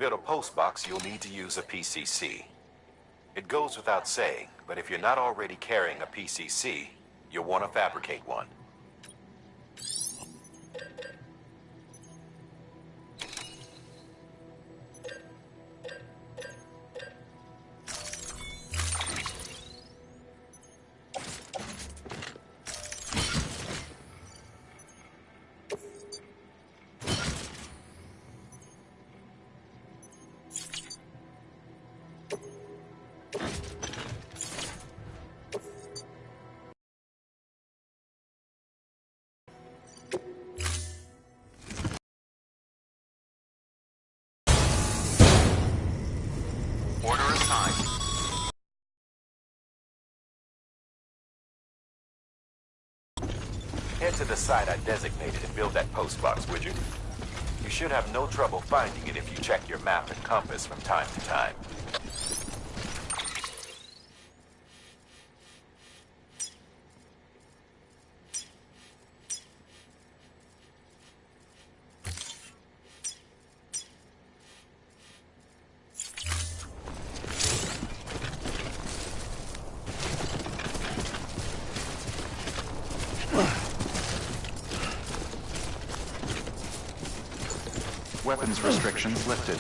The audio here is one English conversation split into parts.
build a post box, you'll need to use a PCC. It goes without saying, but if you're not already carrying a PCC, you'll want to fabricate one. Order assigned. Head to the site I designated and build that post box, would you? You should have no trouble finding it if you check your map and compass from time to time. Weapons restrictions lifted.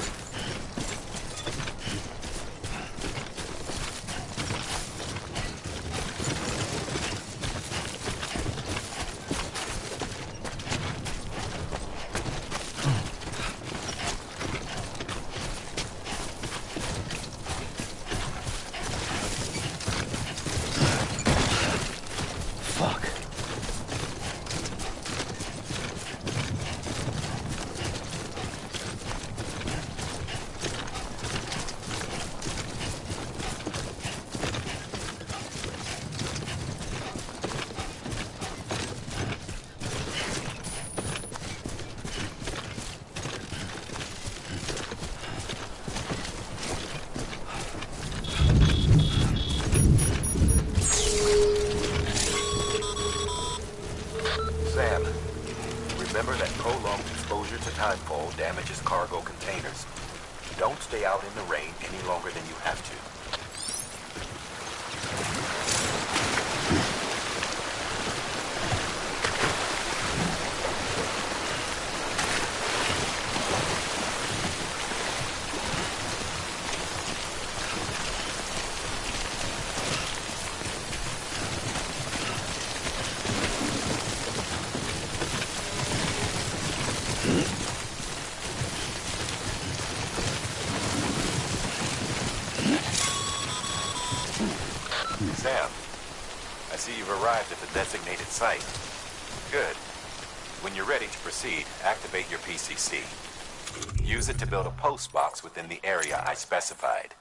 Sam, remember that prolonged exposure to timefall damages cargo containers. Don't stay out in the rain any longer than you have to. Sam, I see you've arrived at the designated site. Good. When you're ready to proceed, activate your PCC. Use it to build a post box within the area I specified.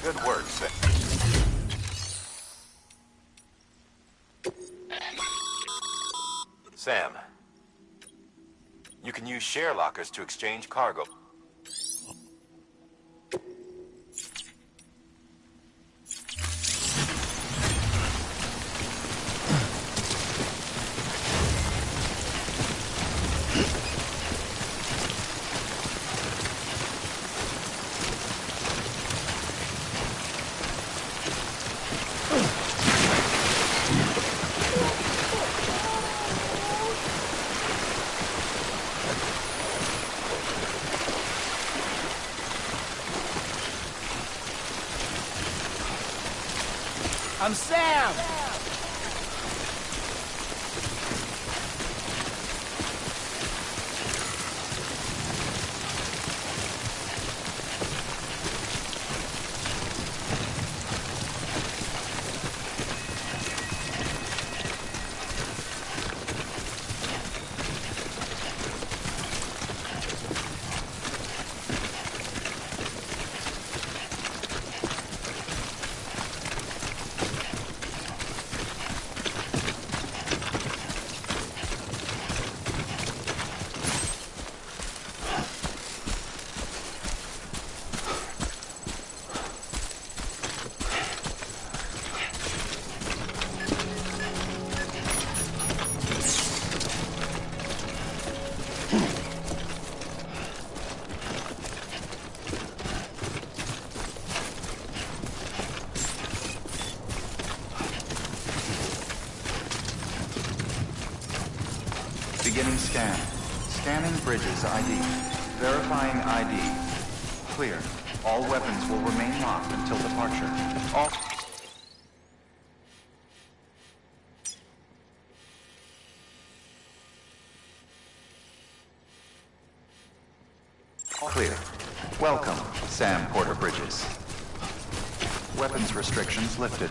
Good work, Sam. Sam, you can use share lockers to exchange cargo. I'm Sam! Beginning scan. Scanning bridges ID. Verifying ID. Clear. All weapons will remain locked until departure. All... Clear. Welcome, Sam Porter Bridges. Weapons restrictions lifted.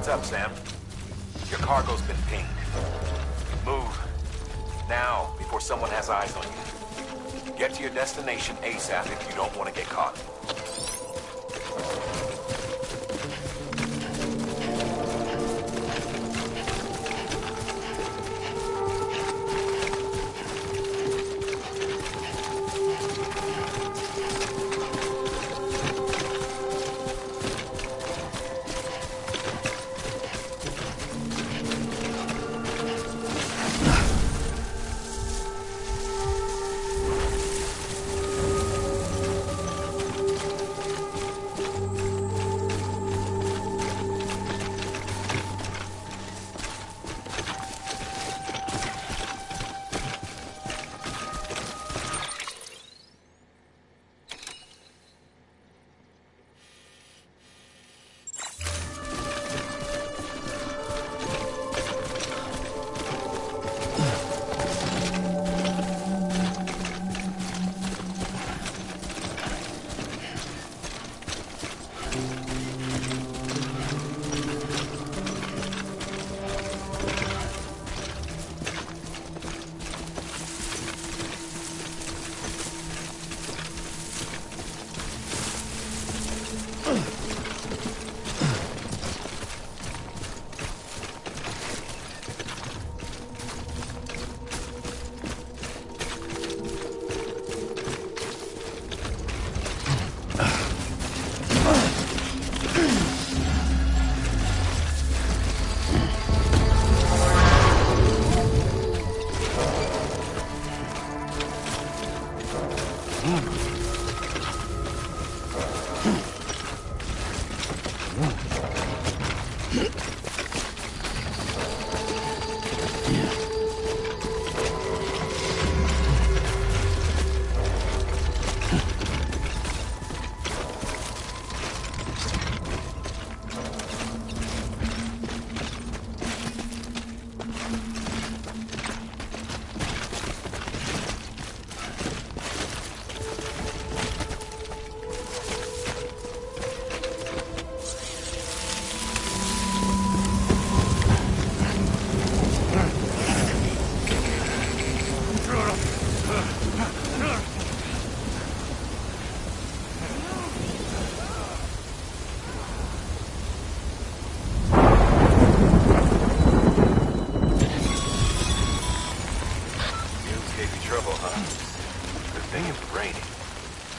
Heads up, Sam. Your cargo's been pinged. Move. Now, before someone has eyes on you. Get to your destination ASAP if you don't want to get caught.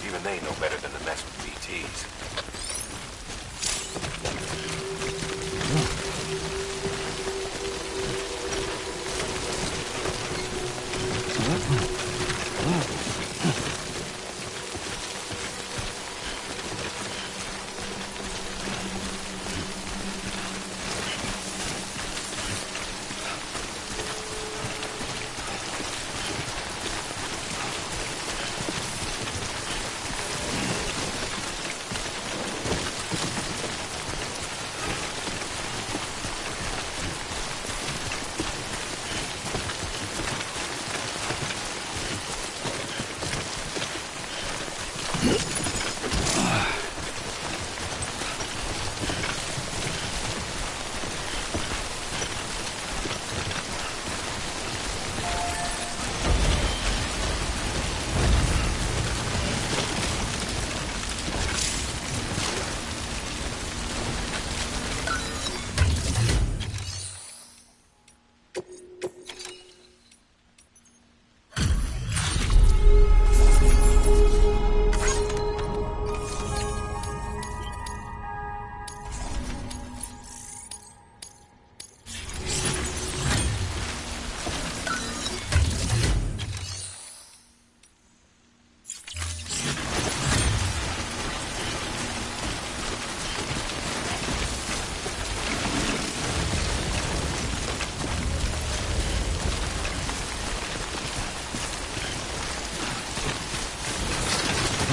Even they know better than to mess with BTs.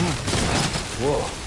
Whoa.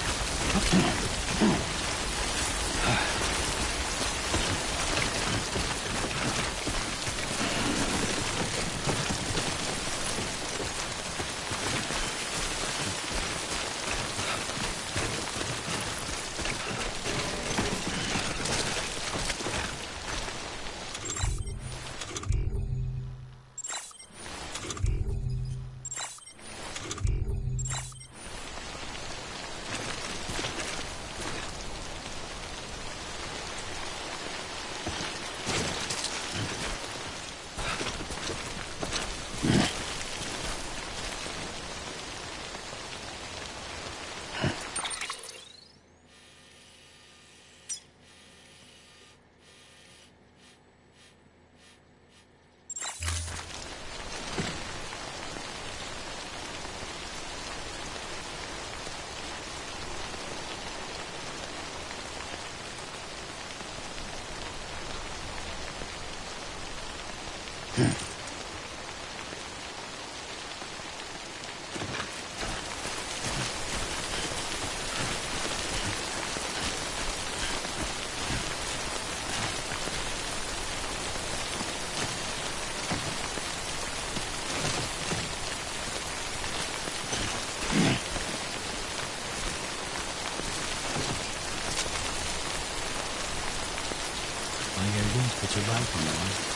All you gotta do is put your life on the line.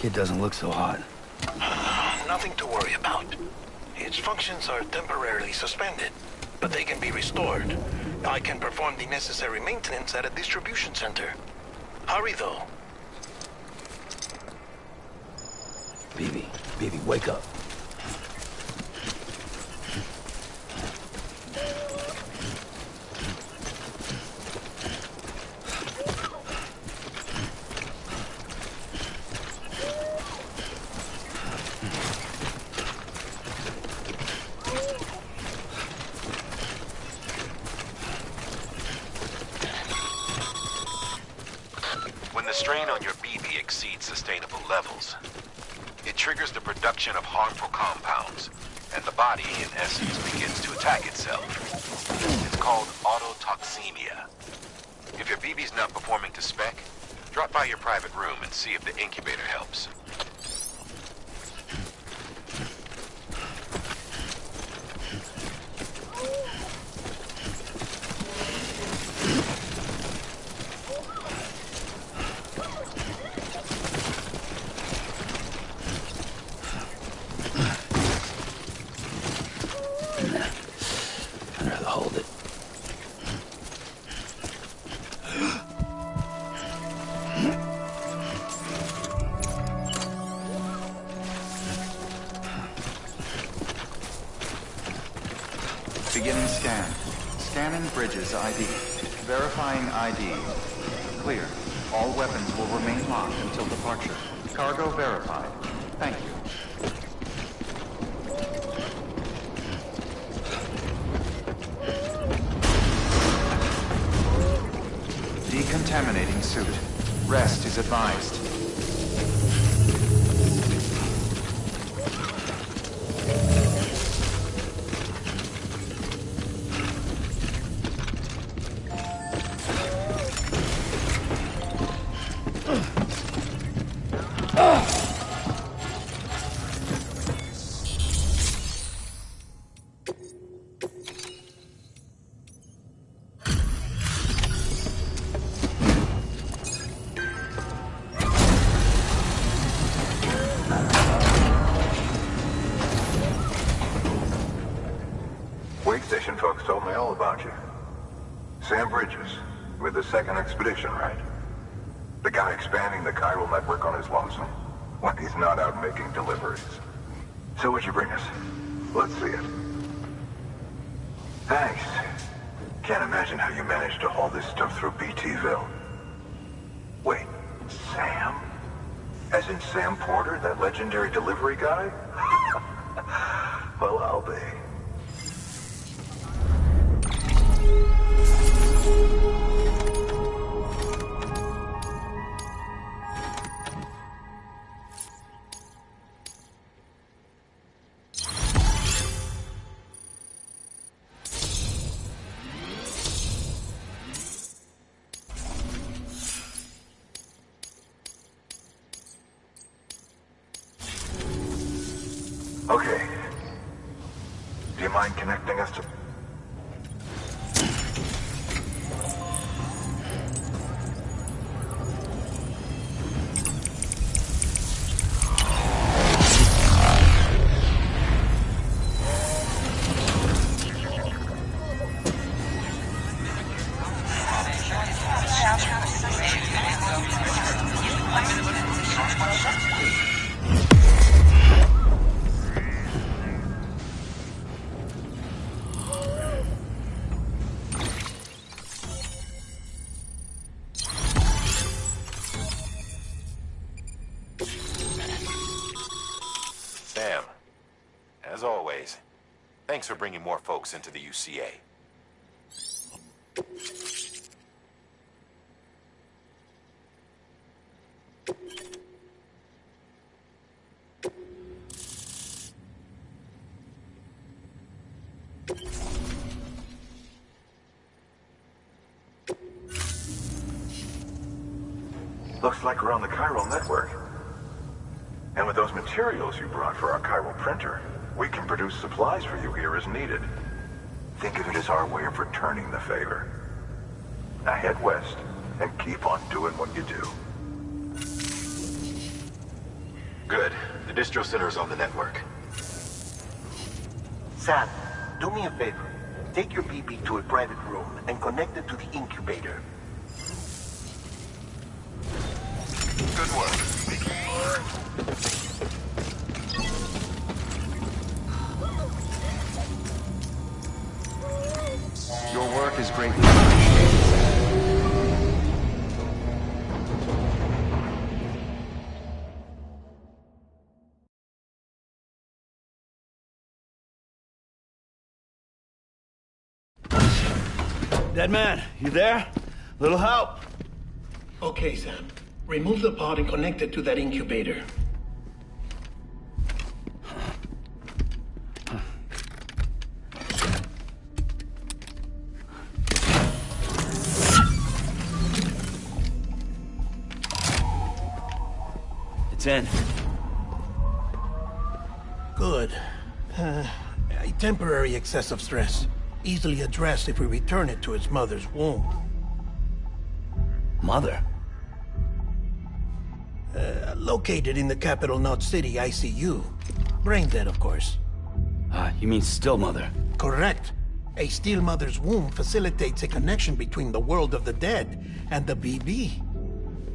Kid doesn't look so hot. Nothing to worry about. Its functions are temporarily suspended, but they can be restored. I can perform the necessary maintenance at a distribution center. Hurry, though. Baby, wake up. When the strain on your BB exceeds sustainable levels, it triggers the production of harmful compounds, and the body, in essence, begins to attack itself. It's called autotoxemia. If your BB's not performing to spec, drop by your private room and see if the incubator helps. I'd rather hold it. Beginning scan. Scanning bridges ID. Verifying ID. Clear. All weapons will remain locked until departure. Cargo verified. Thank you. Decontaminating suit. Rest is advised. Wake station folks told me all about you. Sam Bridges, with the second expedition, right? The guy expanding the chiral network on his lonesome, when he's not out making deliveries. So what'd you bring us? Let's see it. Thanks. Can't imagine how you managed to haul this stuff through BTville. Wait, Sam? As in Sam Porter, that legendary delivery guy? Well, I'll be. Okay. Do you mind connecting us to... Sam, as always, thanks for bringing more folks into the UCA. Looks like we're on the chiral network. And with those materials you brought for our chiral printer, we can produce supplies for you here as needed. Think of it as our way of returning the favor. Now head west and keep on doing what you do. Good. The distro center is on the network. Sam, do me a favor. Take your BB to a private room and connect it to the incubator. Good work. Your work is greatly appreciated. Dead man, you there? Little help? Okay, Sam. Remove the pod and connect it to that incubator. It's in. Good. A temporary excessive stress. Easily addressed if we return it to its mother's womb. Mother? Located in the capital Knot City ICU. Brain dead, of course. You mean still mother? Correct. A still mother's womb facilitates a connection between the world of the dead and the BB.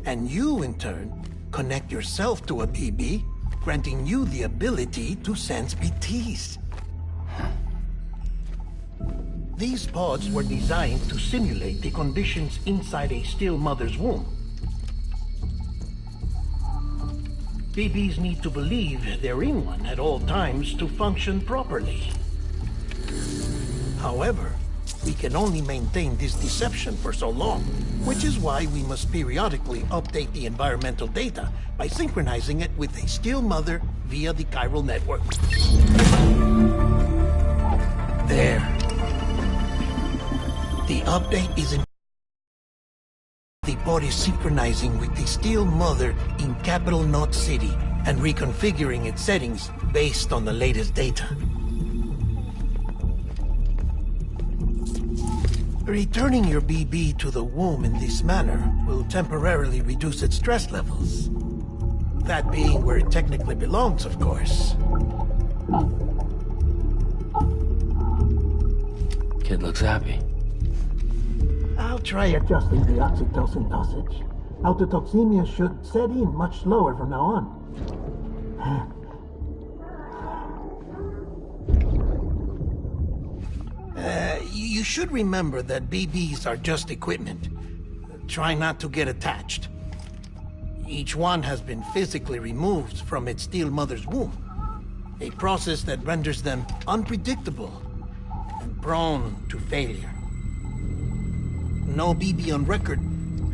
And you, in turn, connect yourself to a BB, granting you the ability to sense BTs. These pods were designed to simulate the conditions inside a still mother's womb. BBs need to believe they're in one at all times to function properly. However, we can only maintain this deception for so long, which is why we must periodically update the environmental data by synchronizing it with a still mother via the chiral network. There. The update is in... The pod is synchronizing with the still mother in capital Knot City and reconfiguring its settings based on the latest data. Returning your BB to the womb in this manner will temporarily reduce its stress levels. That being where it technically belongs, of course. Kid looks happy. I'll try adjusting the oxytocin dosage. Autotoxemia should set in much slower from now on. You should remember that BBs are just equipment. Try not to get attached. Each one has been physically removed from its still mother's womb. A process that renders them unpredictable and prone to failure. No BB on record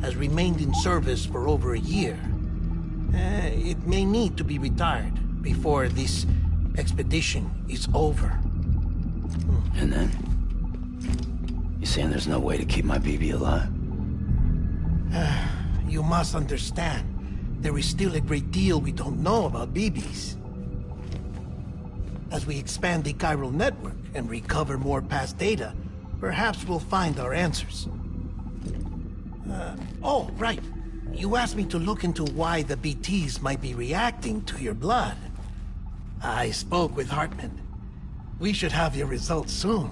has remained in service for over a year. It may need to be retired before this expedition is over. And then? You saying there's no way to keep my BB alive? You must understand, there is still a great deal we don't know about BBs. As we expand the chiral network and recover more past data, perhaps we'll find our answers. Oh, right. You asked me to look into why the BTs might be reacting to your blood. I spoke with Hartman. We should have your results soon.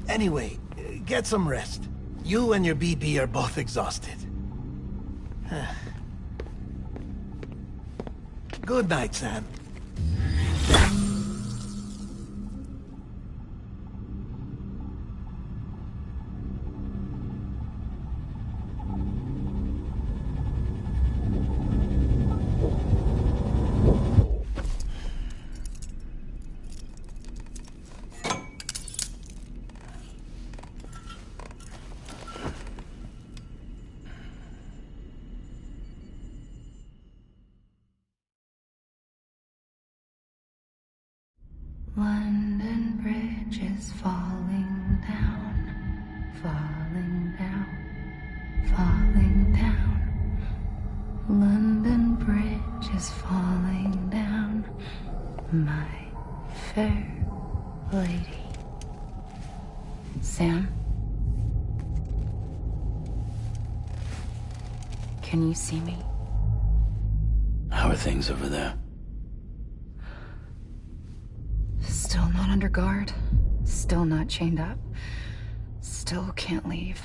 Anyway, get some rest. You and your BB are both exhausted. Good night, Sam. London Bridge is falling down, falling down, falling down. London Bridge is falling down, my fair lady. Sam? Can you see me? How are things over there? Still not under guard. Still not chained up. Still can't leave.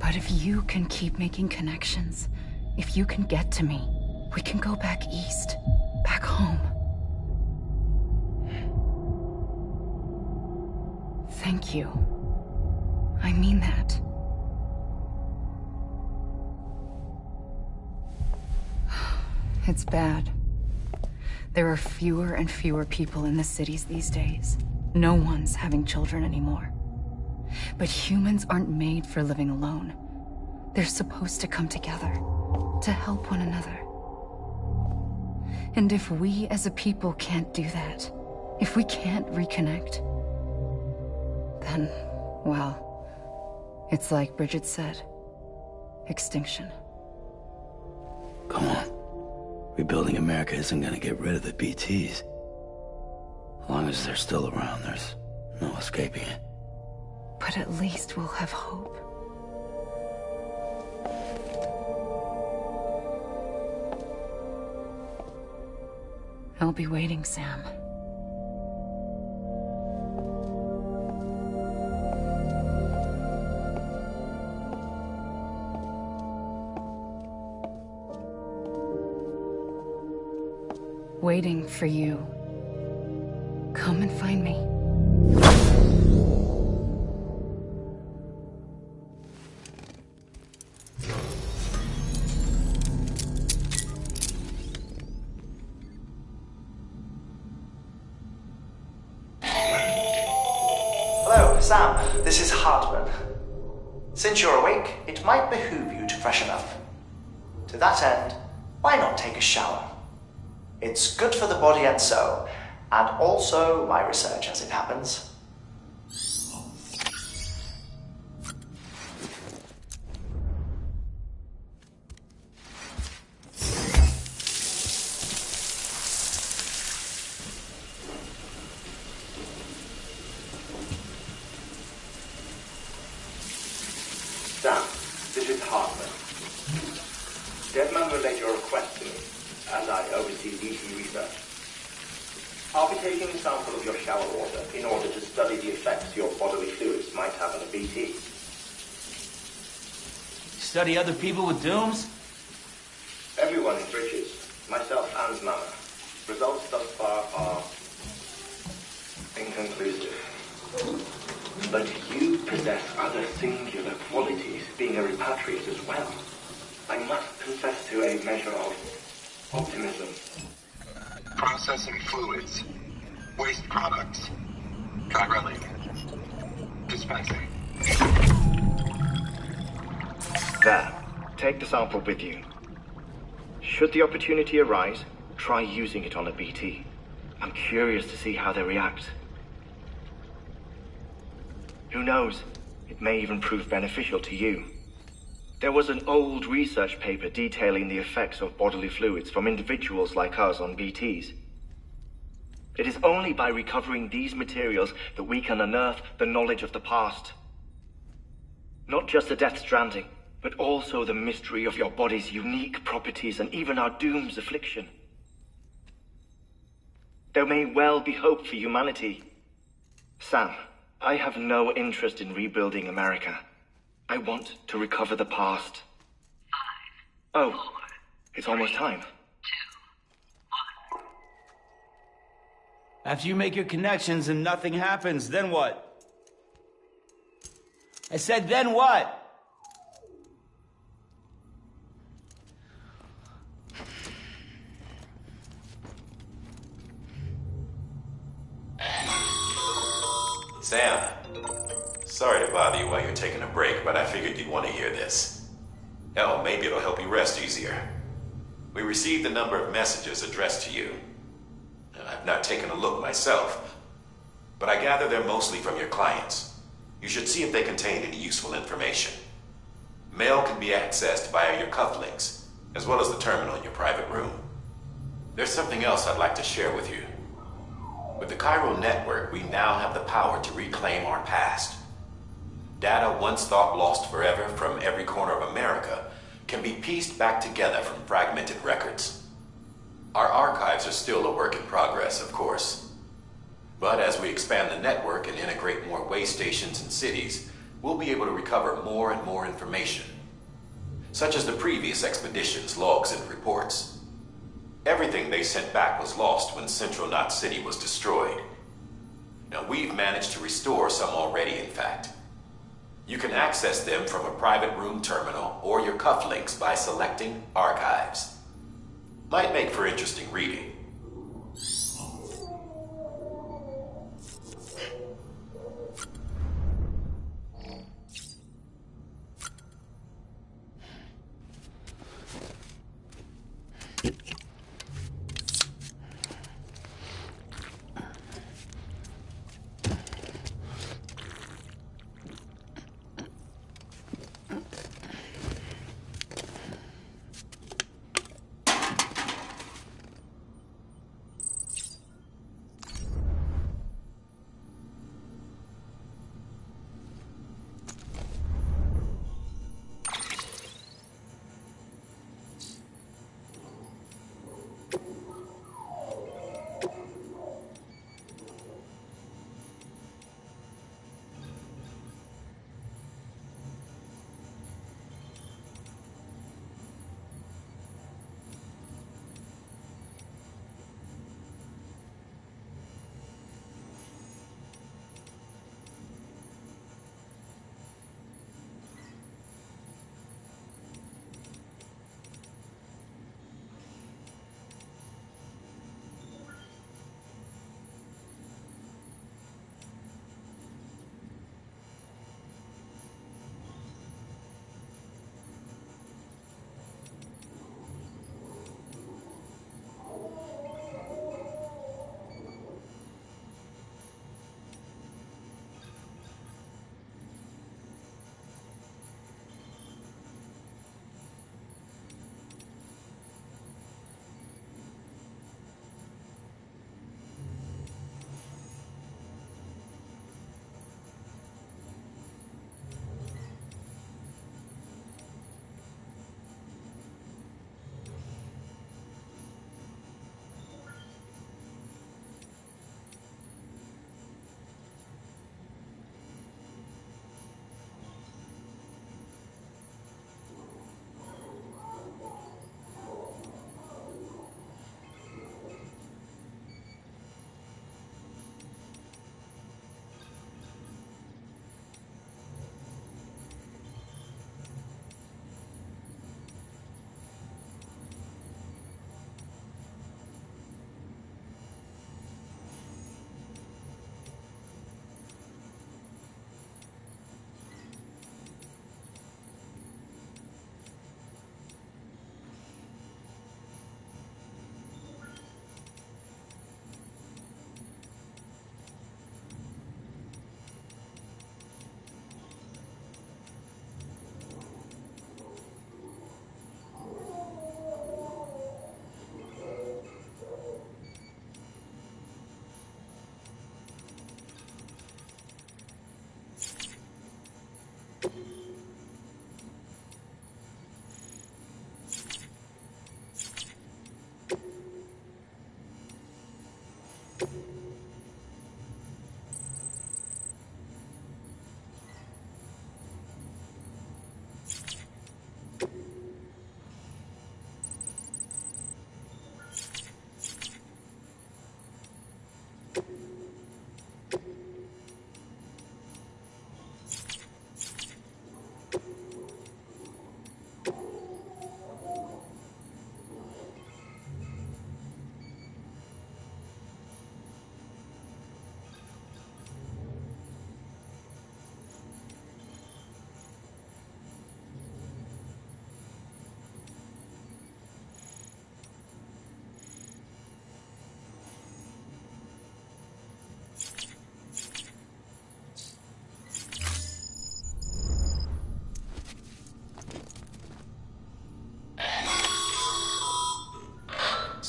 But if you can keep making connections, if you can get to me, we can go back east. Back home. Thank you. I mean that. It's bad. There are fewer and fewer people in the cities these days. No one's having children anymore. But humans aren't made for living alone. They're supposed to come together, to help one another. And if we as a people can't do that, if we can't reconnect, then, well, it's like Bridget said, extinction. Come on. Rebuilding America isn't gonna get rid of the BTs. As long as they're still around, there's no escaping it. But at least we'll have hope. I'll be waiting, Sam. Waiting for you. Come and find me. Hello, Sam. This is Hartman. Since you're awake, it might behoove you to freshen up. To that end, why not take a shower? It's good for the body and soul, and also my research as it happens. Sam, this is Hartman. Deadman relayed your request to me, as I oversee BT research. I'll be taking a sample of your shower water in order to study the effects your bodily fluids might have on a BT. Study other people with dooms? Everyone in Bridges, myself and Mama. Results thus far are inconclusive. But you possess other singular qualities, being a repatriate as well. I must confess to a measure of optimism. Processing fluids. Waste products. Chiralic. Dispensing. There. Take the sample with you. Should the opportunity arise, try using it on a BT. I'm curious to see how they react. Who knows? It may even prove beneficial to you. There was an old research paper detailing the effects of bodily fluids from individuals like us on BTs. It is only by recovering these materials that we can unearth the knowledge of the past. Not just the Death Stranding, but also the mystery of your body's unique properties and even our doom's affliction. There may well be hope for humanity. Sam, I have no interest in rebuilding America. I want to recover the past. 5, 4, oh, it's almost time. 2, 1. After you make your connections and nothing happens, then what? I said, then what? Sam, sorry to bother you while you're taking a break, but I figured you'd want to hear this. Hell, maybe it'll help you rest easier. We received a number of messages addressed to you. I've not taken a look myself, but I gather they're mostly from your clients. You should see if they contain any useful information. Mail can be accessed via your cufflinks, as well as the terminal in your private room. There's something else I'd like to share with you. With the Chiral network, we now have the power to reclaim our past. Data once thought lost forever from every corner of America can be pieced back together from fragmented records. Our archives are still a work in progress, of course. But as we expand the network and integrate more way stations and cities, we'll be able to recover more and more information, such as the previous expedition's logs and reports. Everything they sent back was lost when Central Knot City was destroyed. Now, we've managed to restore some already, in fact. You can access them from a private room terminal or your cufflinks by selecting Archives. Might make for interesting reading.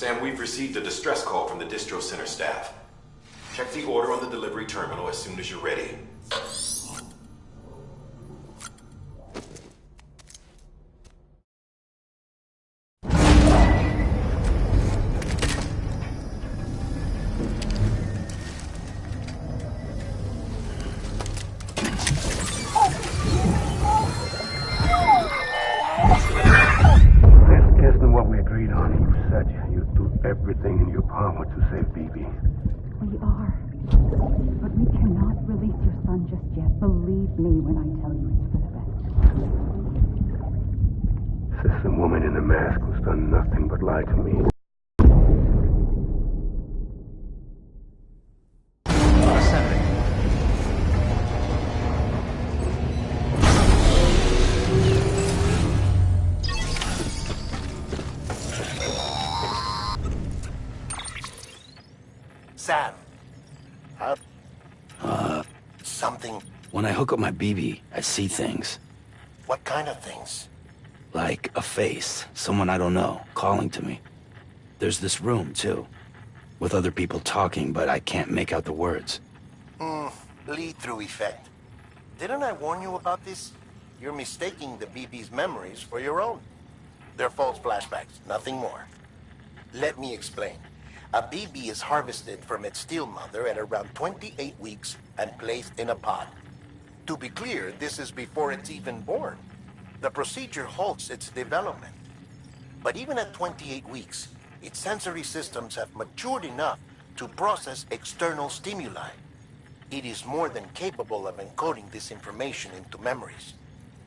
Sam, we've received a distress call from the distro center staff. Check the order on the delivery terminal as soon as you're ready. said you'd do everything in your power to save BB. We are. But we cannot release your son just yet. Believe me when I tell you it's for the best. Says the woman in the mask who's done nothing but lie to me. Ascending. Sam. Something. When I hook up my BB, I see things. What kind of things? Like a face, someone I don't know, calling to me. There's this room, too, with other people talking, but I can't make out the words. Lead-through effect. Didn't I warn you about this? You're mistaking the BB's memories for your own. They're false flashbacks, nothing more. Let me explain. A BB is harvested from its steel mother at around 28 weeks and placed in a pod. To be clear, this is before it's even born. The procedure halts its development. But even at 28 weeks, its sensory systems have matured enough to process external stimuli. It is more than capable of encoding this information into memories,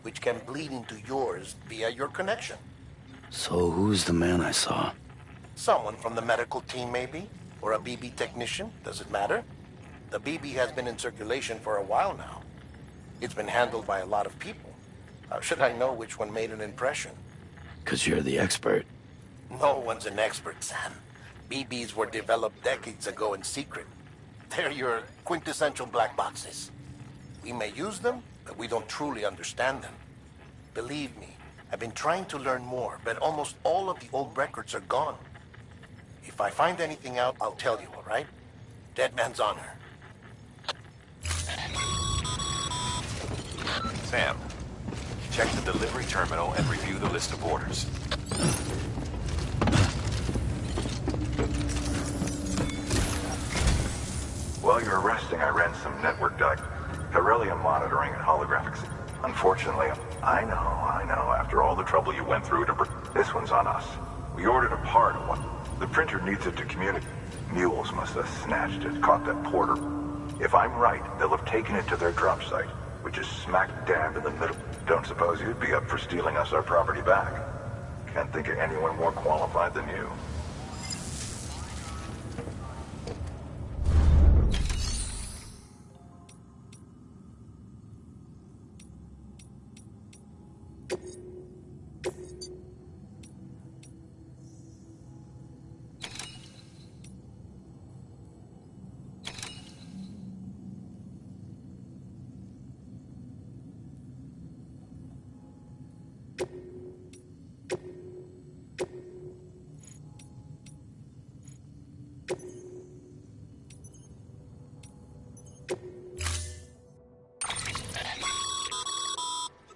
which can bleed into yours via your connection. So who's the man I saw? Someone from the medical team, maybe? Or a BB technician? Does it matter? The BB has been in circulation for a while now. It's been handled by a lot of people. How should I know which one made an impression? 'Cause you're the expert. No one's an expert, Sam. BBs were developed decades ago in secret. They're your quintessential black boxes. We may use them, but we don't truly understand them. Believe me, I've been trying to learn more, but almost all of the old records are gone. If I find anything out, I'll tell you, all right? Dead man's honor. Sam, check the delivery terminal and review the list of orders. While you were resting, I ran some network beryllium monitoring and holographics. Unfortunately, I know, after all the trouble you went through this one's on us. We ordered a part of one. The printer needs it to communicate. Mules must have snatched it, caught that porter. If I'm right, they'll have taken it to their drop site, which is smack dab in the middle. Don't suppose you'd be up for stealing us our property back. Can't think of anyone more qualified than you.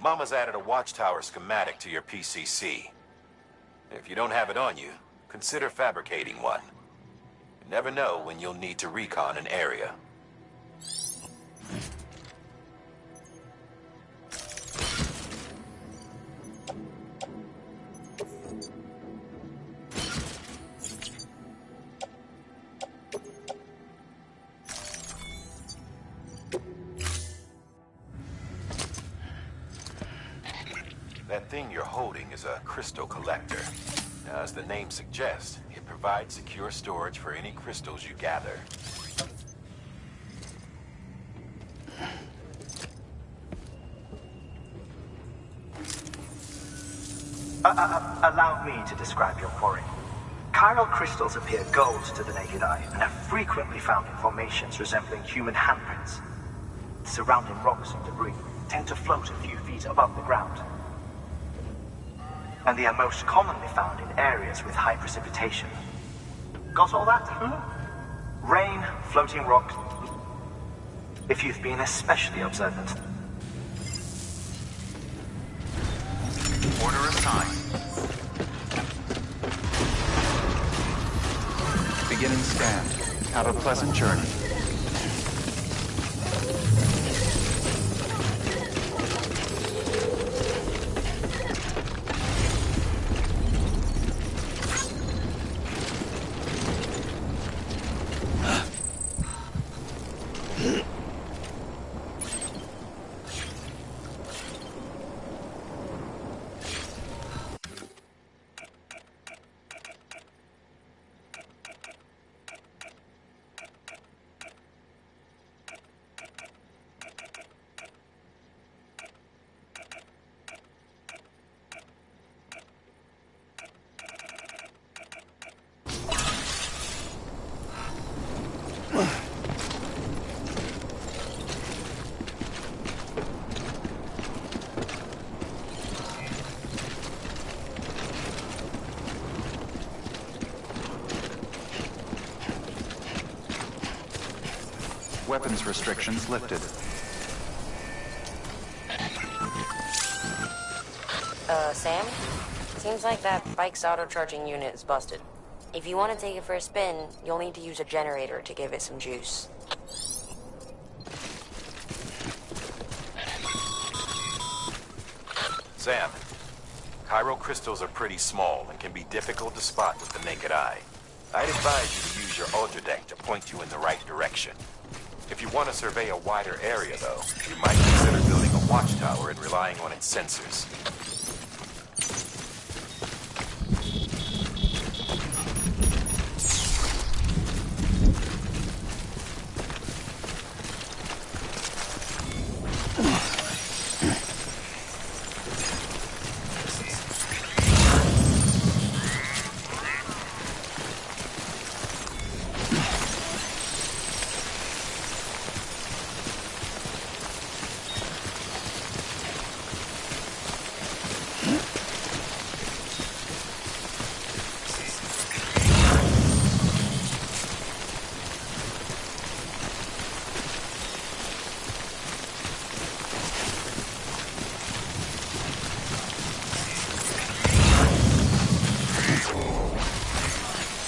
Mama's added a watchtower schematic to your PCC. If you don't have it on you, consider fabricating one. You never know when you'll need to recon an area. That thing you're holding is a crystal collector. Now, as the name suggests, it provides secure storage for any crystals you gather. Allow me to describe your quarry. Chiral crystals appear gold to the naked eye and are frequently found in formations resembling human handprints. Surrounding rocks and debris tend to float a few feet above the ground. And they are most commonly found in areas with high precipitation. Got all that? Rain, floating rocks. If you've been especially observant. Order assigned. Beginning scan. Have a pleasant journey. weapons restrictions lifted. Sam? Seems like that bike's auto-charging unit is busted. If you want to take it for a spin, you'll need to use a generator to give it some juice. Sam, chiral crystals are pretty small and can be difficult to spot with the naked eye. I'd advise you to use your ultra deck to point you in the right direction. If you want to survey a wider area, though, you might consider building a watchtower and relying on its sensors.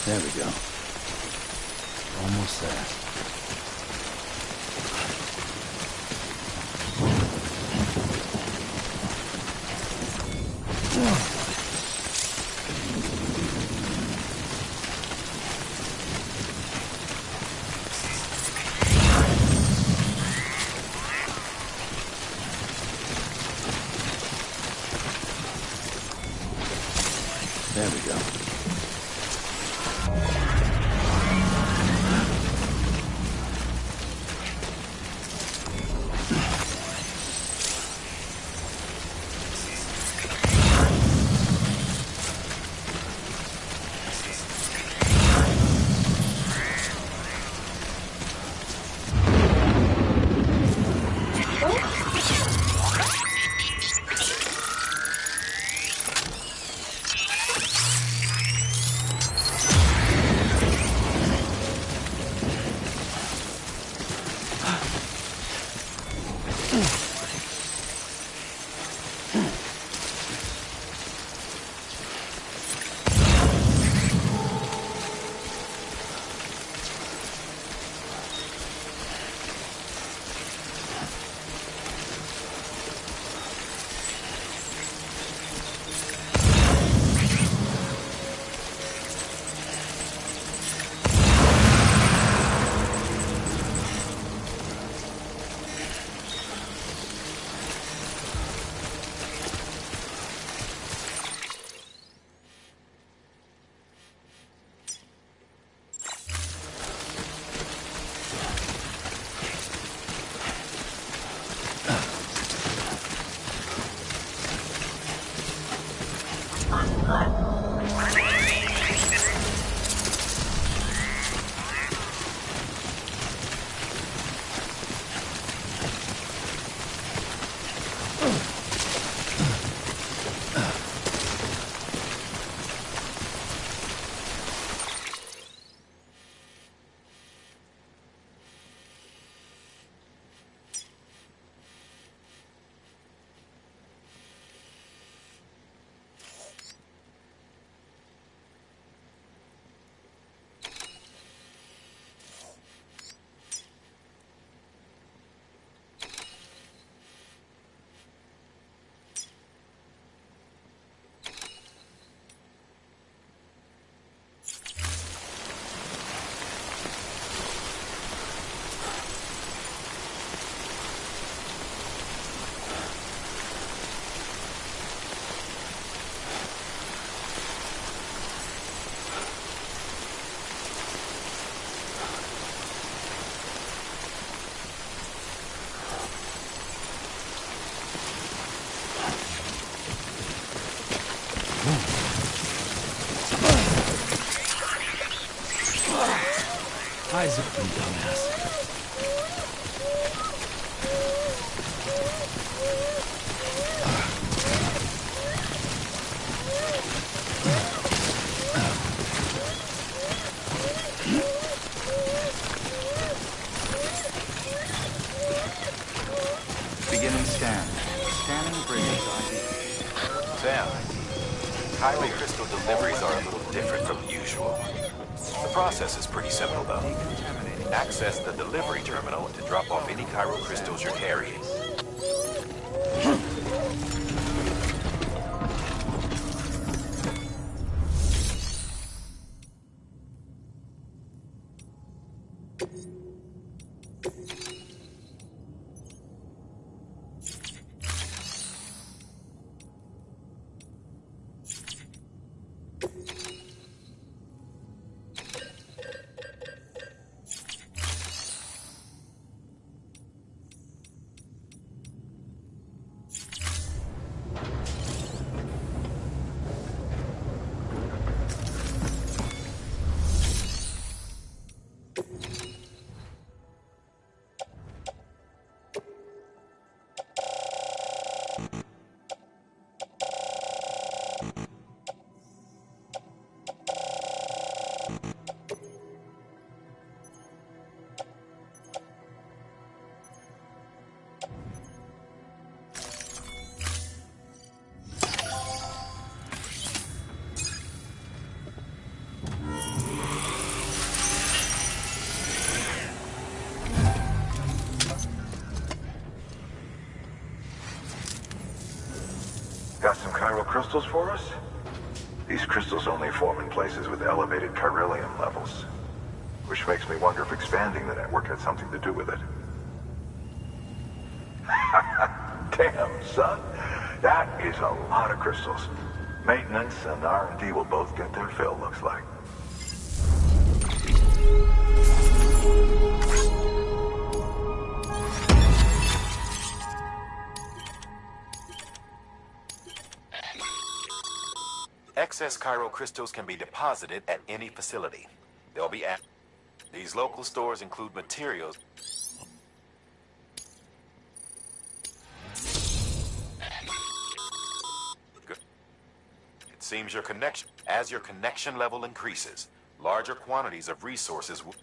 There we go. Almost there. There we go. Eyes open, dumbass. Beginning scan. Scanning bridges ID. Sam, Chiral crystal deliveries are a little different from usual. The process is pretty simple, though. Access the delivery terminal to drop off any chiral crystals you're carrying. Got some chiral crystals for us? These crystals only form in places with elevated chiralium levels. Which makes me wonder if expanding the network had something to do with it. Damn, son. That is a lot of crystals. Maintenance and R&D will both get their fill, looks like. Excess chiral crystals can be deposited at any facility. They'll be at... These local stores include materials... Good. It seems your connection... As your connection level increases, larger quantities of resources will...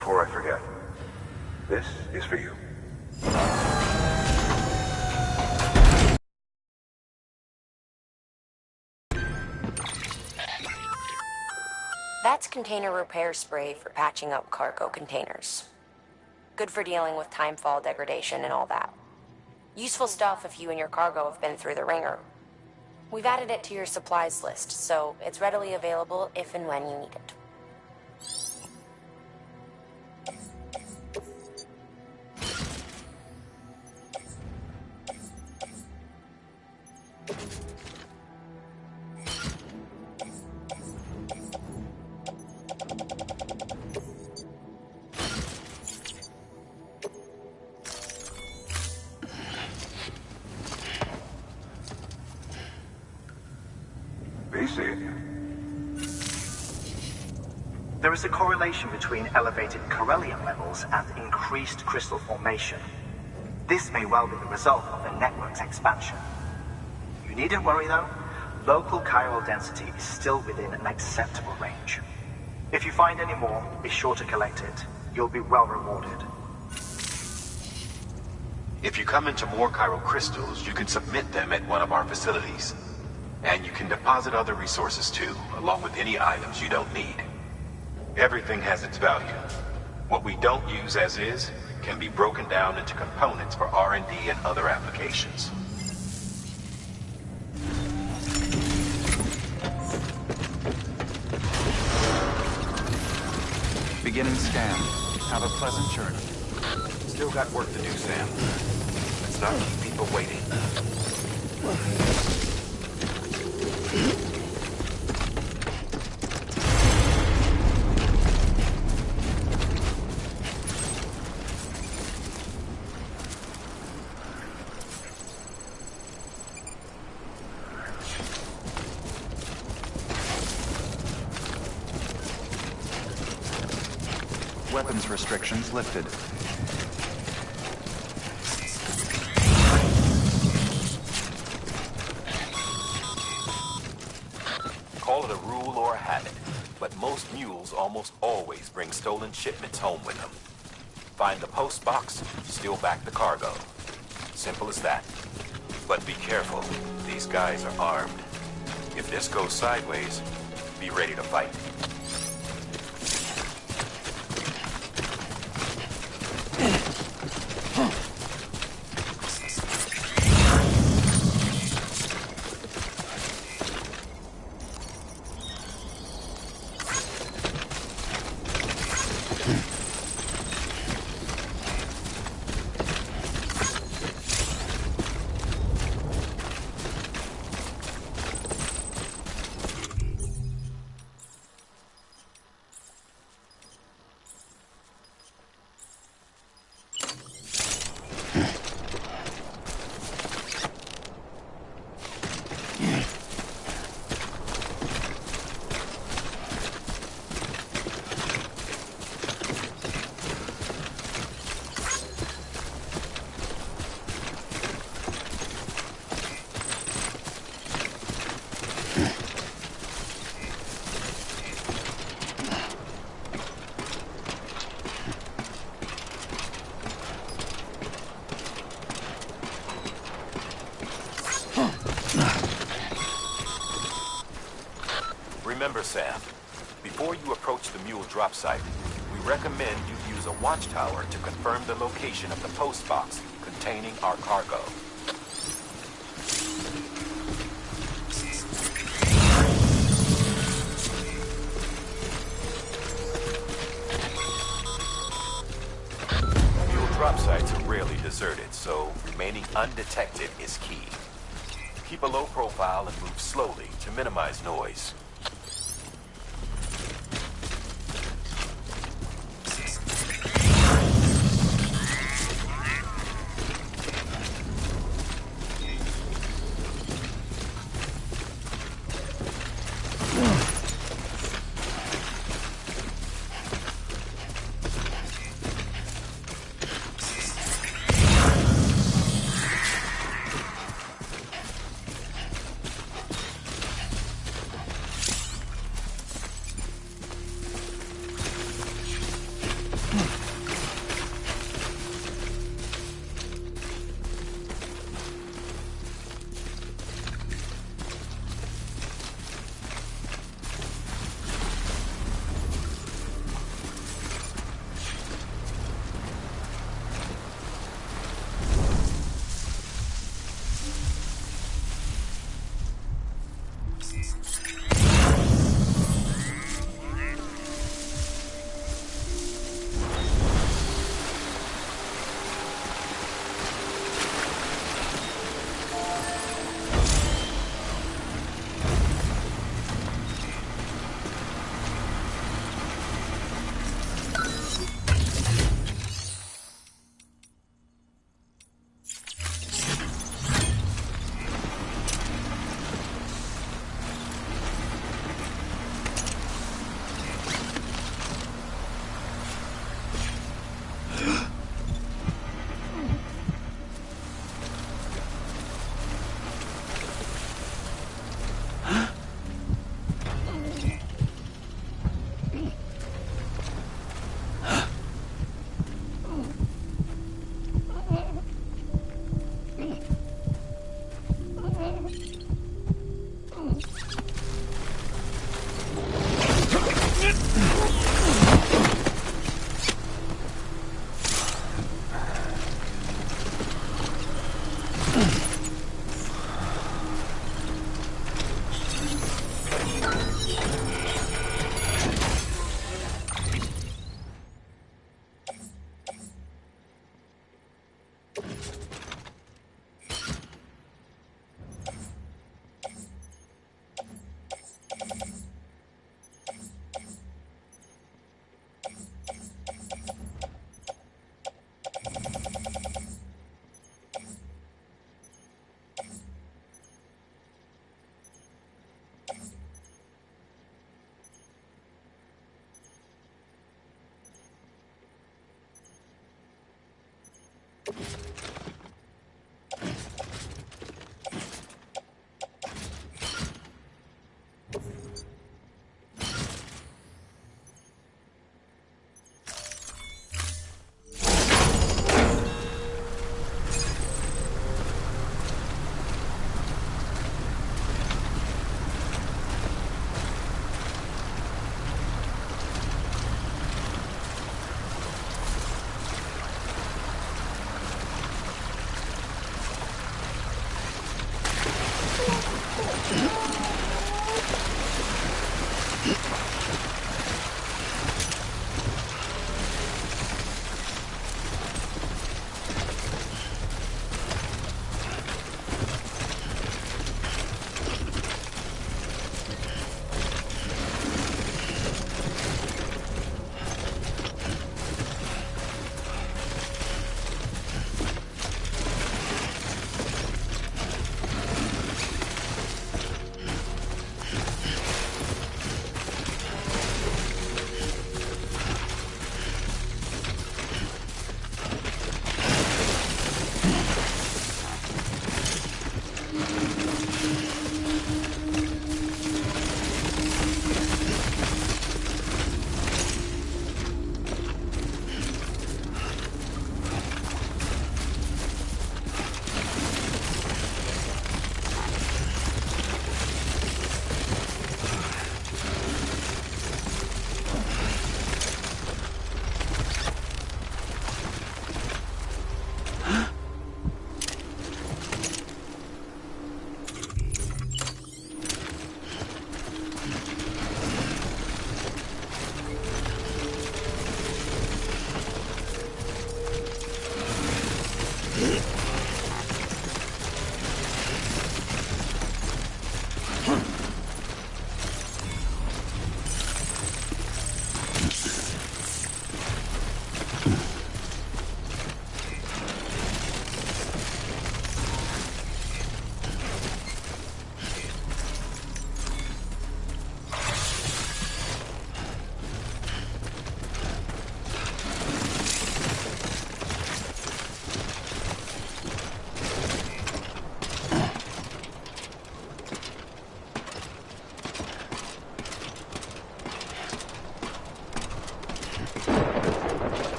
Before I forget, this is for you. That's container repair spray for patching up cargo containers. Good for dealing with timefall degradation and all that. Useful stuff if you and your cargo have been through the ringer. We've added it to your supplies list, so it's readily available if and when you need it. There is a correlation between elevated chiralium levels and increased crystal formation. This may well be the result of the network's expansion. You needn't worry though. Local chiral density is still within an acceptable range. If you find any more, be sure to collect it. You'll be well rewarded. If you come into more chiral crystals, you can submit them at one of our facilities. And you can deposit other resources too, along with any items you don't need. Everything has its value. What we don't use as is can be broken down into components for R&D and other applications. Beginning scan. Have a pleasant journey. Still got work to do, Sam. Let's not keep people waiting. weapons restrictions lifted. Call it a rule or a habit, but most mules almost always bring stolen shipments home with them. Find the post box, steal back the cargo. Simple as that. But be careful. These guys are armed. If this goes sideways, be ready to fight. Remember, Sam, before you approach the mule drop site, we recommend you use a watchtower to confirm the location of the post box containing our cargo. Mule drop sites are rarely deserted, so remaining undetected is key. Keep a low profile and move slowly to minimize noise.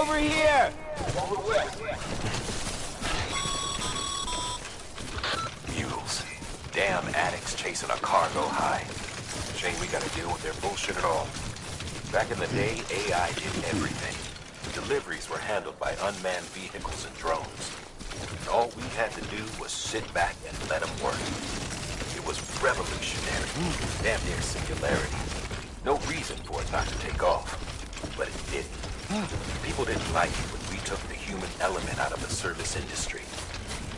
Over here! Mules. Damn addicts chasing a cargo high. Shame we gotta deal with their bullshit at all. Back in the day, AI did everything. Deliveries were handled by unmanned vehicles and drones. And all we had to do was sit back and let them work. It was revolutionary. Damn near singularity. No reason for it not to take off. But it didn't. People didn't like it when we took the human element out of the service industry.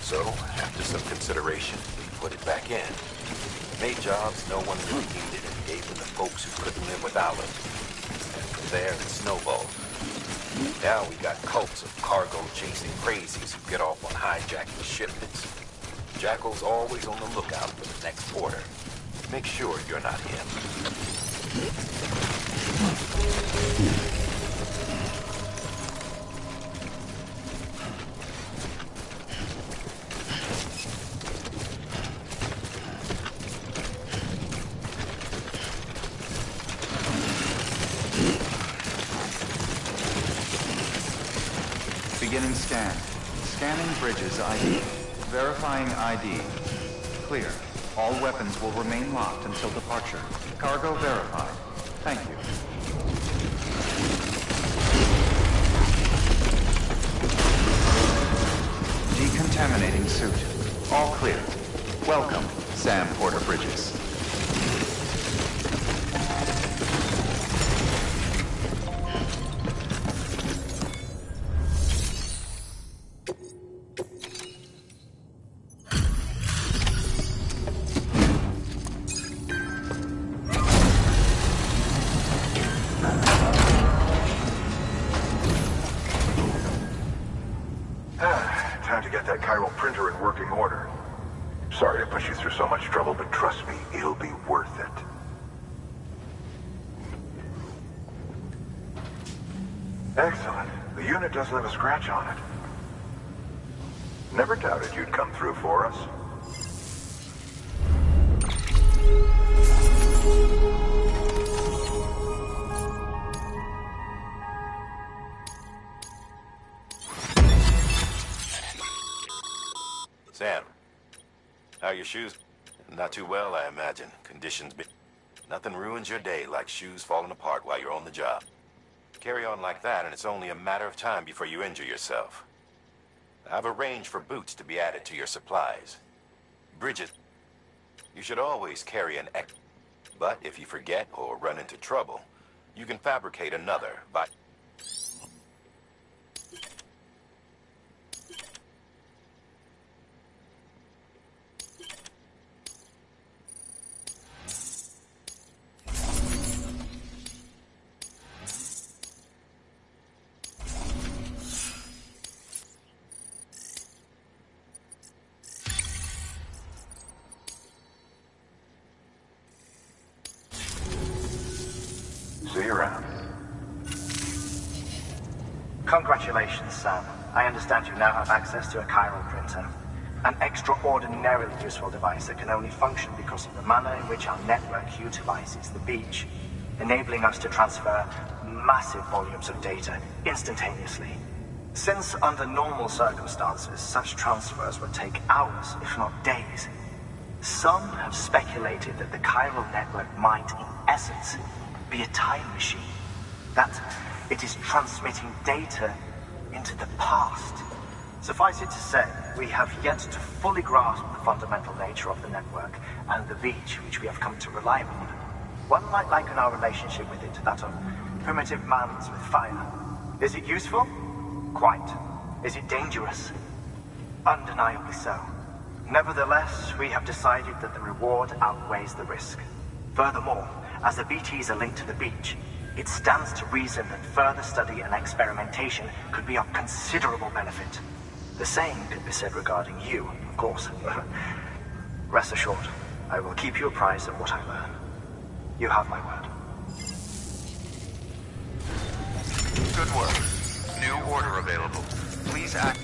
So, after some consideration, we put it back in. Made jobs no one really needed and gave them to folks who couldn't live without them. And from there, it snowballed. Now we got cults of cargo-chasing crazies who get off on hijacking shipments. Jackal's always on the lookout for the next order. Make sure you're not him. Beginning scan. Scanning bridges ID. Verifying ID. Clear. All weapons will remain locked until departure. Cargo verified. Thank you. Decontaminating suit. All clear. Welcome, Sam Porter Bridges. Time to get that chiral printer in working order. Sorry to put you through so much trouble, but trust me, it'll be worth it. Excellent. The unit doesn't have a scratch on it. Never doubted you'd come through for us. Sam, how are your shoes? Not too well, I imagine. Conditions be... Nothing ruins your day like shoes falling apart while you're on the job. Carry on like that, and it's only a matter of time before you injure yourself. I've arranged for boots to be added to your supplies. Bridges, you should always carry an X. But if you forget or run into trouble, you can fabricate another by... See you around. Congratulations, Sam. I understand you now have access to a chiral printer. An extraordinarily useful device that can only function because of the manner in which our network utilizes the beach, enabling us to transfer massive volumes of data instantaneously. Since under normal circumstances, such transfers would take hours, if not days, some have speculated that the chiral network might, in essence, be a time machine. That it is transmitting data into the past. Suffice it to say, we have yet to fully grasp the fundamental nature of the network and the beach which we have come to rely upon. One might liken our relationship with it to that of primitive mans with fire. Is it useful? Quite. Is it dangerous? Undeniably so. Nevertheless, we have decided that the reward outweighs the risk. Furthermore, as the BTs are linked to the beach, it stands to reason that further study and experimentation could be of considerable benefit. The same could be said regarding you, of course. Rest assured, I will keep you apprised of what I learn. You have my word. Good work. New order available. Please act.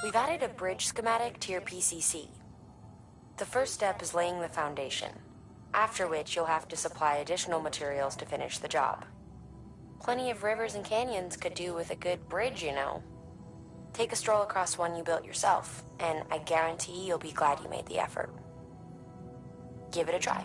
We've added a bridge schematic to your PCC. The first step is laying the foundation, after which you'll have to supply additional materials to finish the job. Plenty of rivers and canyons could do with a good bridge, you know. Take a stroll across one you built yourself, and I guarantee you'll be glad you made the effort. Give it a try.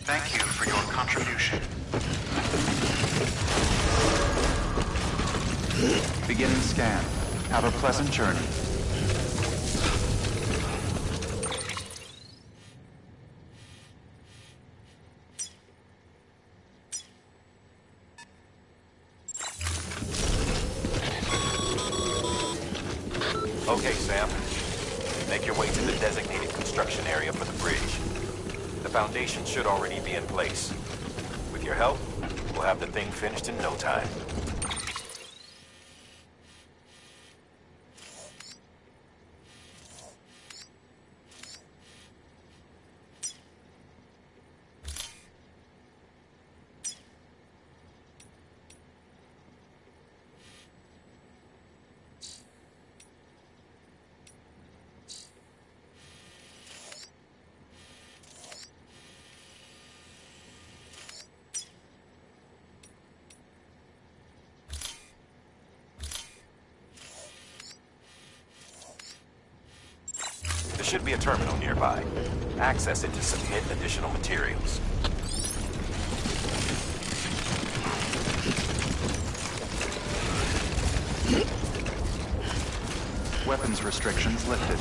Thank you for your contribution. Beginning scan. Have a pleasant journey. Okay, Sam. Make your way to the designated construction area for the bridge. The foundation should already be in place. With your help, we'll have the thing finished in no time. There should be a terminal nearby. Access it to submit additional materials. Weapons restrictions lifted.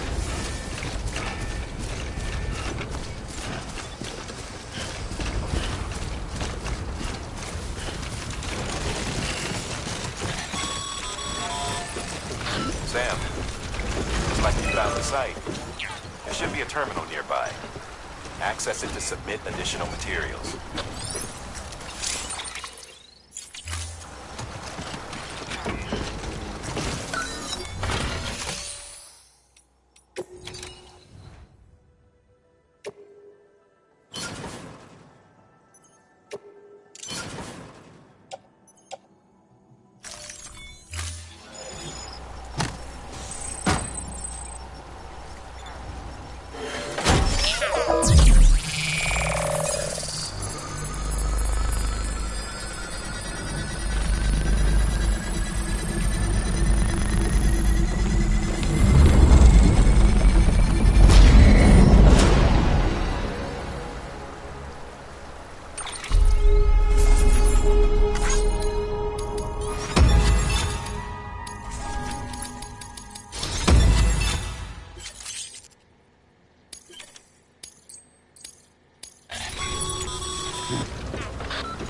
Sam, looks like you found the site. There should be a terminal nearby. Access it to submit additional materials.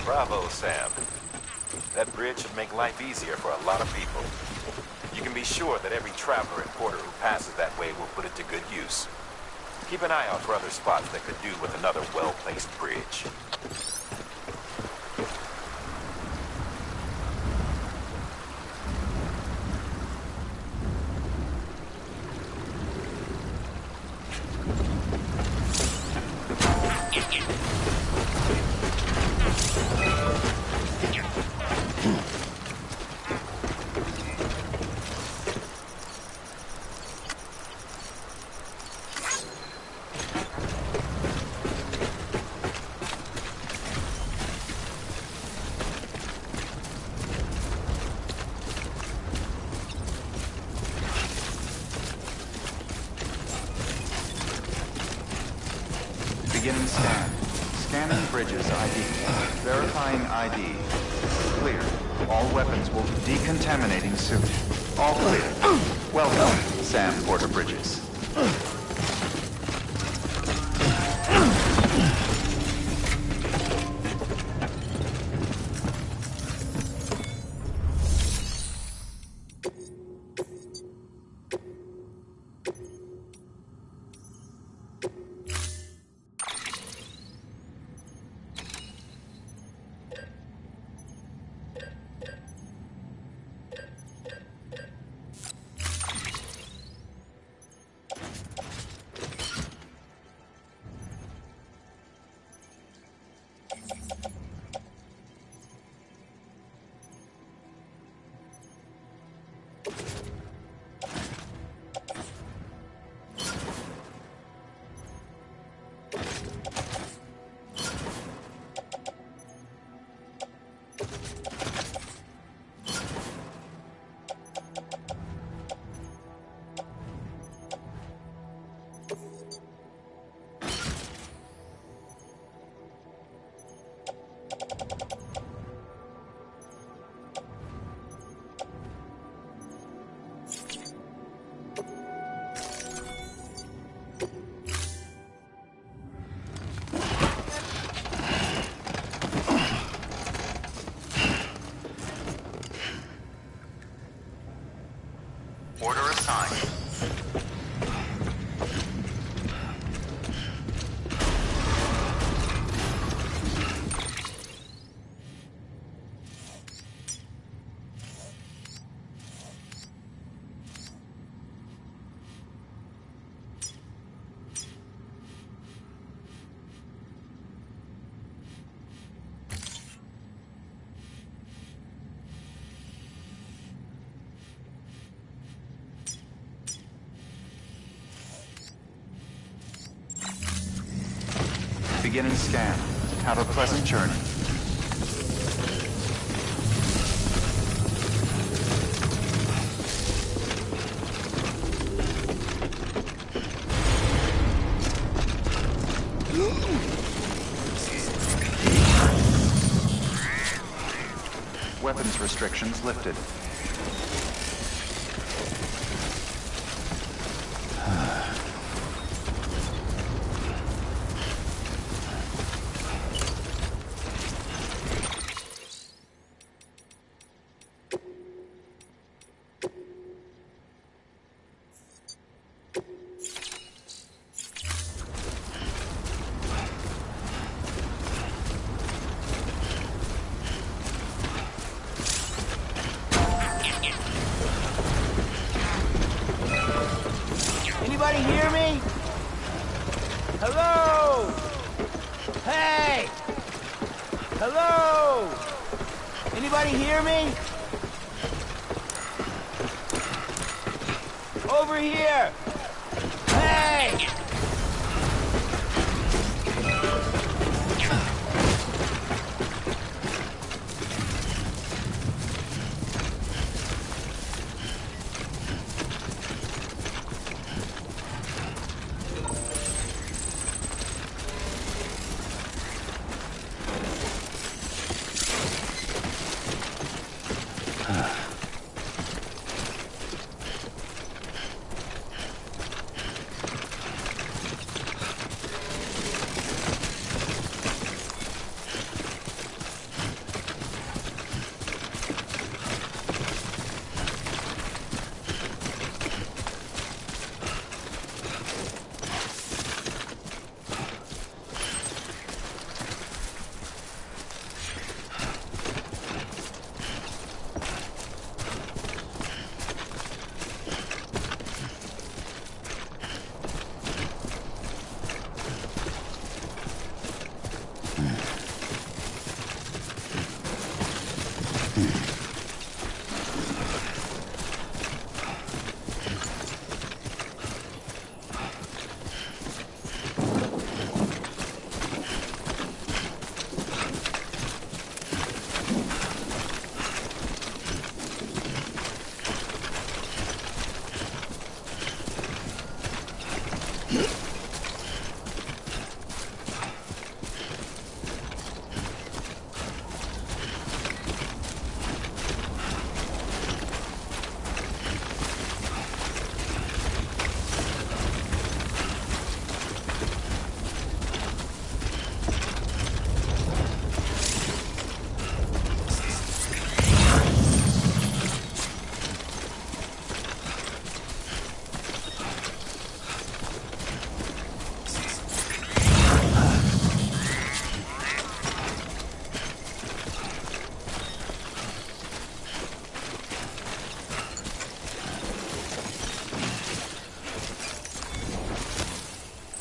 Bravo, Sam. That bridge should make life easier for a lot of people. You can be sure that every traveler and porter who passes that way will put it to good use. Keep an eye out for other spots that could do with another well-placed bridge. Beginning scan. Scanning bridges ID. Verifying ID. Clear. All weapons will be decontaminating soon. All clear. Welcome, Sam Porter Bridges. Beginning scan. Have a pleasant journey. Weapons restrictions lifted. Anybody hear me? Hello? Hey! Hello? Anybody hear me? Over here! Hey!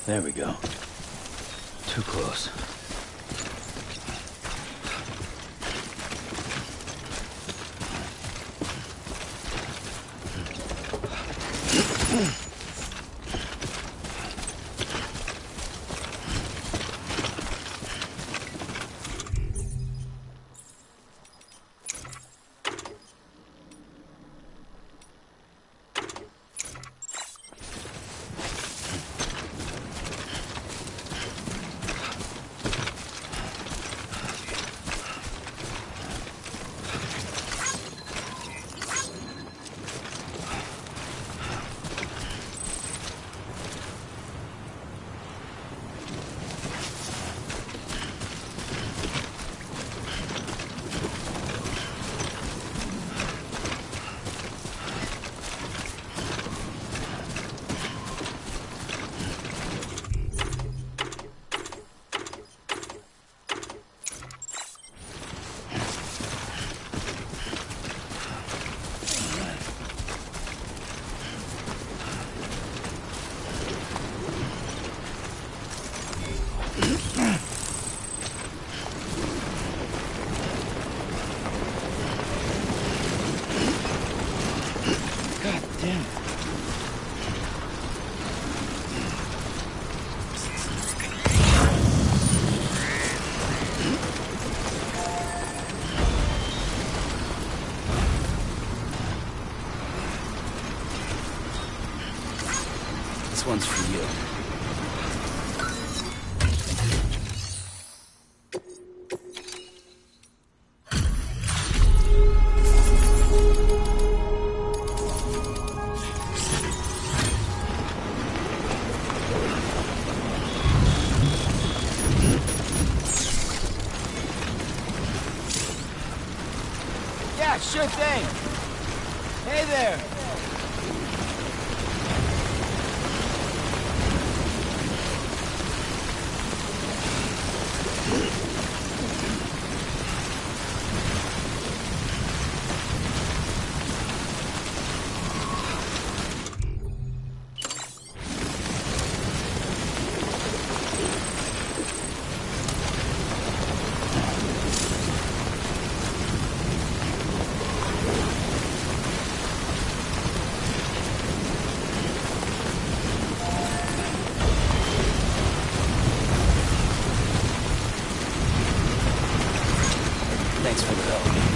There we go. Too close. sure thing. Hey there. Thanks for the help.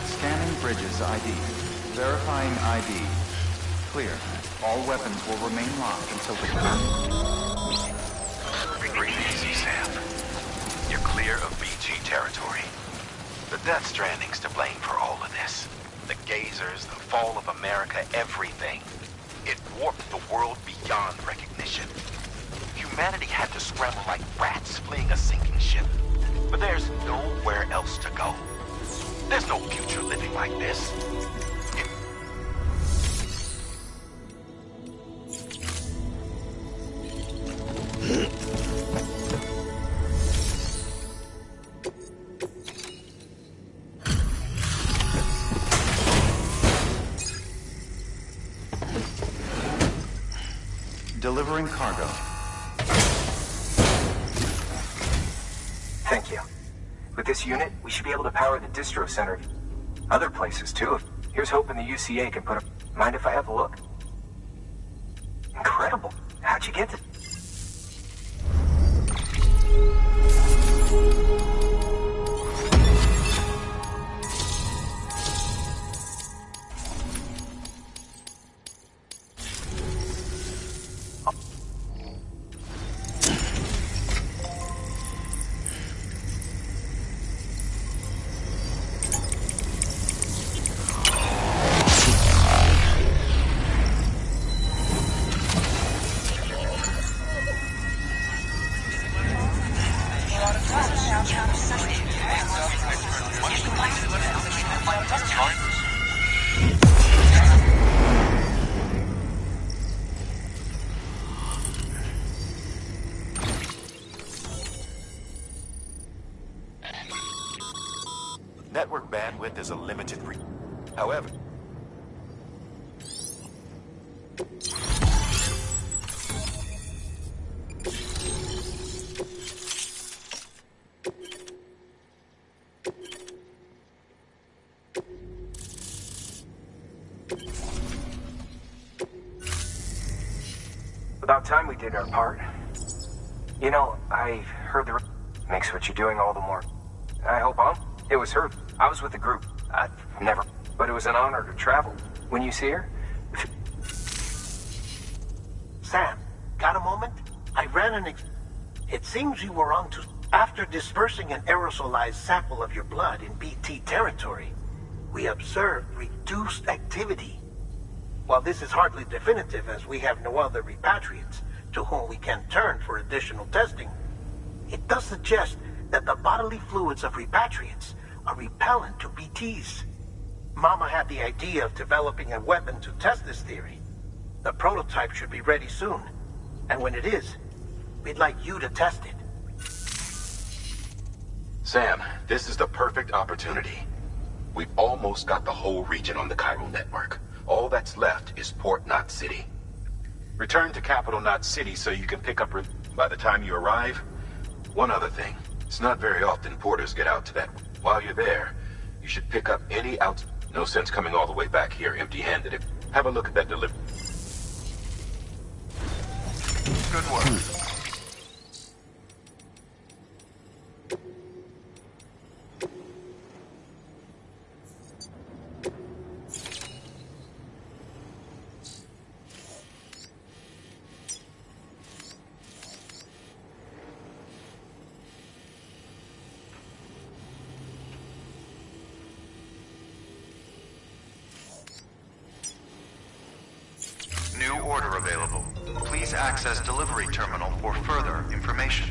Scanning bridges ID. Verifying ID. Clear. All weapons will remain locked until the... Breathe easy, Sam. You're clear of BG territory. The Death Stranding's to blame for all of this. The gazers, the fall of America, everything. It warped the world beyond recognition. Humanity had to scramble like rats fleeing a sinking ship. But there's nowhere else to go. There's no future living like this. Delivering cargo. Thank you. With this unit, we should be able to power the distro center. Other places, too. Here's hoping the UCA can put a... Mind if I have a look? Incredible. How'd you get this? Network bandwidth is a limited However... About time we did our part. You know, I heard the... Makes what you're doing all the more... I hope It was her. I was with the group. I've never... But it was an honor to travel. When you see her... Sam, got a moment? I ran an... It seems you were on to... After dispersing an aerosolized sample of your blood in BT territory, we observed reduced activity. While this is hardly definitive, as we have no other repatriates to whom we can turn for additional testing, it does suggest that the bodily fluids of repatriates are repellent to BTs. Mama had the idea of developing a weapon to test this theory. The prototype should be ready soon, and when it is, we'd like you to test it. Sam, this is the perfect opportunity. We've almost got the whole region on the chiral network. All that's left is Port Knot City. Return to Capital Knot City so you can pick up... By the time you arrive... One other thing. It's not very often porters get out to that. While you're there, you should pick up any out... No sense coming all the way back here empty-handed. Have a look at that delivery. Good work. New order available. Please access delivery terminal for further information.